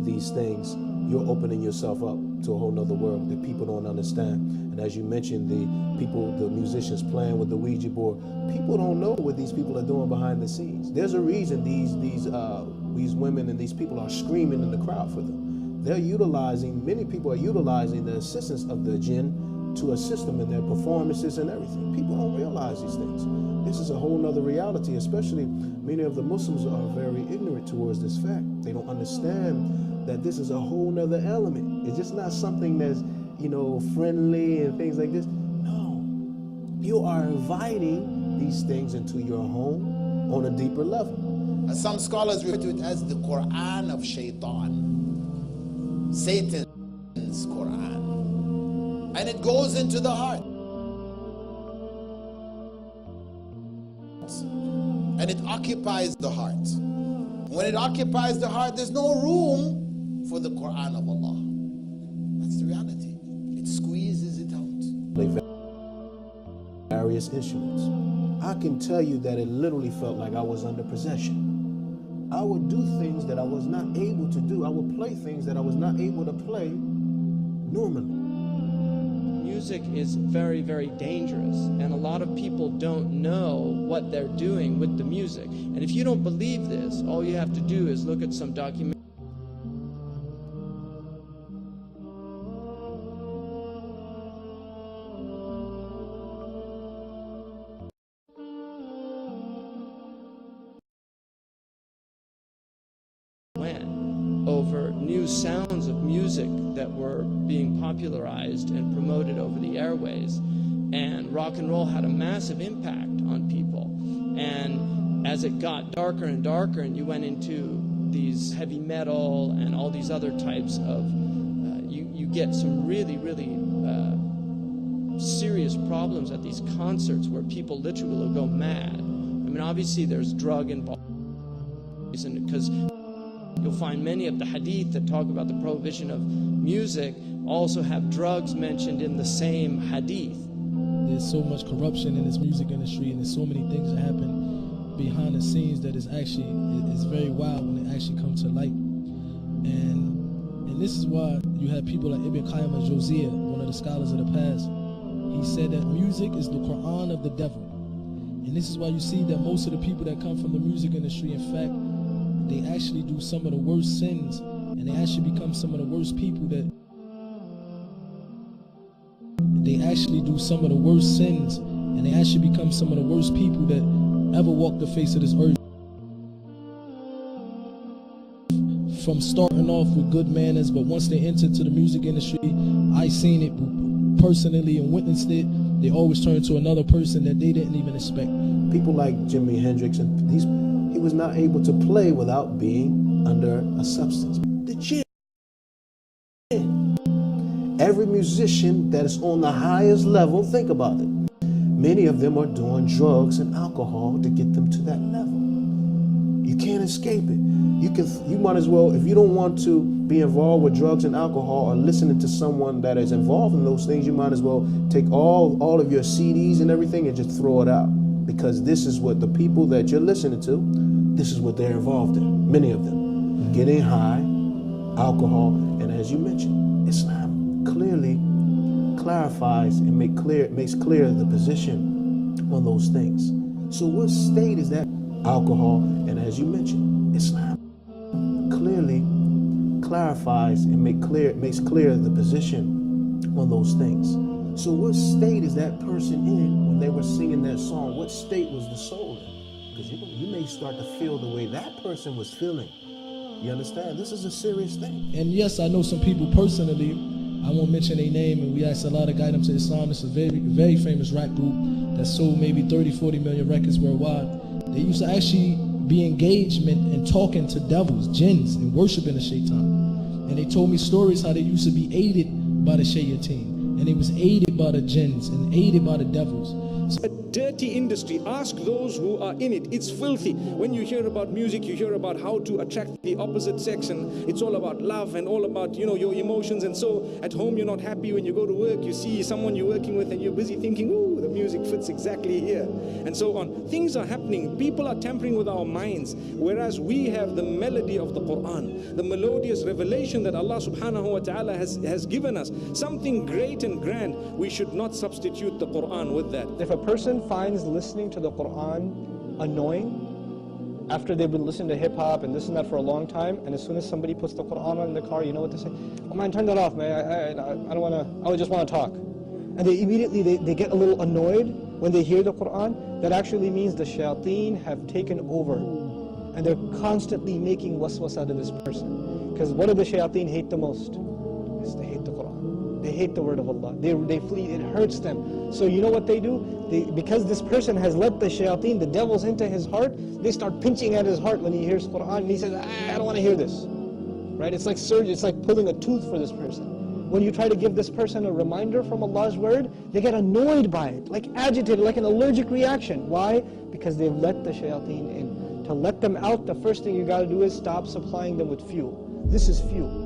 these things, you're opening yourself up to a whole nother world that people don't understand. And as you mentioned, the musicians playing with the Ouija board, people don't know what these people are doing behind the scenes. There's a reason these women and these people are screaming in the crowd for them. Many people are utilizing the assistance of the jinn to assist them in their performances and everything. People don't realize these things. This is a whole nother reality, especially many of the Muslims are very ignorant towards this fact. They don't understand that this is a whole nother element. It's just not something that's, friendly and things like this. No, you are inviting these things into your home on a deeper level. Some scholars refer to it as the Quran of Shaitan, Satan's Quran, and it goes into the heart. And it occupies the heart. When it occupies the heart, there's no room for the Quran of Allah. That's the reality. It squeezes it out. Various instruments. I can tell you that it literally felt like I was under possession. I would do things that I was not able to do. I would play things that I was not able to play normally. Music is very, very dangerous, and a lot of people don't know what they're doing with the music. And if you don't believe this, all you have to do is look at some documentary. Over new sounds of music that were being popularized and promoted over the airways, and rock and roll had a massive impact on people. And as it got darker and darker and you went into these heavy metal and all these other types of you get some really serious problems at these concerts where people literally will go mad. I mean, obviously there's drug involved, because you'll find many of the hadith that talk about the prohibition of music also have drugs mentioned in the same hadith. There's so much corruption in this music industry, and there's so many things that happen behind the scenes that is actually, it's very wild when it actually comes to light. And this is why you have people like Ibn Qayyim al-Jawziyya, one of the scholars of the past. He said that music is the Quran of the devil. And this is why you see that most of the people that come from the music industry, in fact, they actually do some of the worst sins, and they actually become some of the worst people that ever walk the face of this earth. From starting off with good manners, but once they enter to the music industry, I seen it personally and witnessed it, they always turn to another person that they didn't even expect. People like Jimi Hendrix, and he was not able to play without being under a substance. The jinn. Every musician that is on the highest level, think about it. Many of them are doing drugs and alcohol to get them to that level. You can't escape it. You might as well, if you don't want to be involved with drugs and alcohol or listening to someone that is involved in those things, you might as well take all of your CDs and everything and just throw it out. Because this is what the people that you're listening to, this is what they're involved in, many of them. Getting high, alcohol, and as you mentioned, Islam clearly clarifies and makes clear the position on those things. So what state is that? Alcohol, and as you mentioned, Islam clearly clarifies and makes clear the position on those things. So what state is that person in when they were singing that song? What state was the soul in? Because you may start to feel the way that person was feeling. You understand? This is a serious thing. And yes, I know some people personally, I won't mention their name, and we asked a lot of guide them to Islam. It's a very, very famous rap group that sold maybe 30, 40 million records worldwide. They used to actually be engagement and talking to devils, jinns, and worshiping the shaitan. And they told me stories how they used to be aided by the shayateen. And it was aided by the jinns and aided by the devils. A dirty industry. Ask those who are in it. It's filthy. When you hear about music, you hear about how to attract the opposite sex, and it's all about love and all about, your emotions. And so at home you're not happy. When you go to work, you see someone you're working with and you're busy thinking, ooh, ooh, the music fits exactly here, and so on. Things are happening. People are tampering with our minds, whereas we have the melody of the Quran, the melodious revelation that Allah subhanahu wa ta'ala has given us, something great and grand. We should not substitute the Quran with that. If a person finds listening to the Quran annoying, after they've been listening to hip-hop and this and that for a long time, and as soon as somebody puts the Quran on in the car, you know what they say? Oh man, turn that off, man. I don't want to, I just want to talk. And they immediately, they get a little annoyed when they hear the Quran. That actually means the shayateen have taken over. And they're constantly making waswas out of this person. Because what do the shayateen hate the most? Is they hate the Quran. They hate the word of Allah. They flee, it hurts them. So you know what they do? Because this person has let the shayateen, the devils, into his heart, they start pinching at his heart when he hears Quran, and he says, I don't want to hear this. Right? It's like surgery, it's like pulling a tooth for this person. When you try to give this person a reminder from Allah's word, they get annoyed by it, like agitated, like an allergic reaction. Why? Because they've let the shayateen in. To let them out, the first thing you got to do is stop supplying them with fuel. This is fuel.